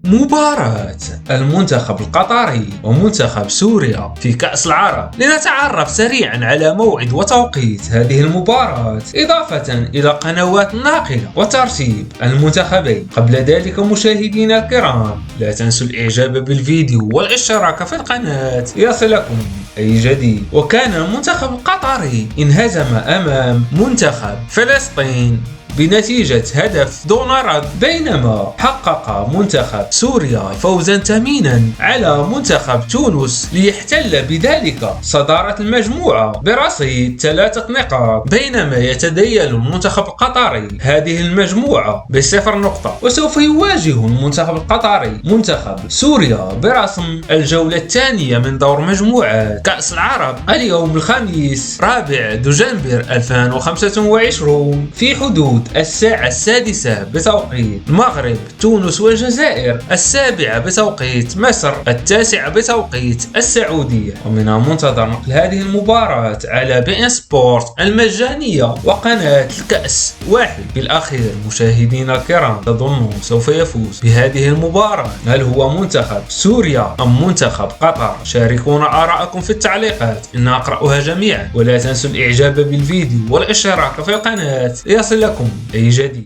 مباراة المنتخب القطري ومنتخب سوريا في كأس العرب. لنتعرف سريعا على موعد وتوقيت هذه المباراة إضافة إلى قنوات ناقلة وترتيب المنتخبين. قبل ذلك مشاهدينا الكرام، لا تنسوا الإعجاب بالفيديو والاشتراك في القناة ليصلكم أي جديد. وكان المنتخب القطري انهزم أمام منتخب فلسطين بنتيجة هدف دون رد، بينما حقق منتخب سوريا فوزا ثمينا على منتخب تونس ليحتل بذلك صدارة المجموعة برصيد 3 نقاط، بينما يتدين المنتخب القطري هذه المجموعة ب0 نقطة. وسوف يواجه المنتخب القطري منتخب سوريا برسم الجولة الثانية من دور مجموعات كأس العرب اليوم الخميس 4 دجنبر 2025 في حدود الساعة 6 بتوقيت المغرب، تونس والجزائر 7 بتوقيت مصر، 9 بتوقيت السعودية. ومن المنتظر نقل هذه المباراة على بي ان سبورت المجانية وقناة الكأس 1. بالأخير مشاهدينا الكرام، تظنون سوف يفوز بهذه المباراة؟ هل هو منتخب سوريا أم منتخب قطر؟ شاركونا آراءكم في التعليقات، إن أقرأها جميعا. ولا تنسوا الإعجاب بالفيديو والاشتراك في القناة ليصل لكم أي جديد.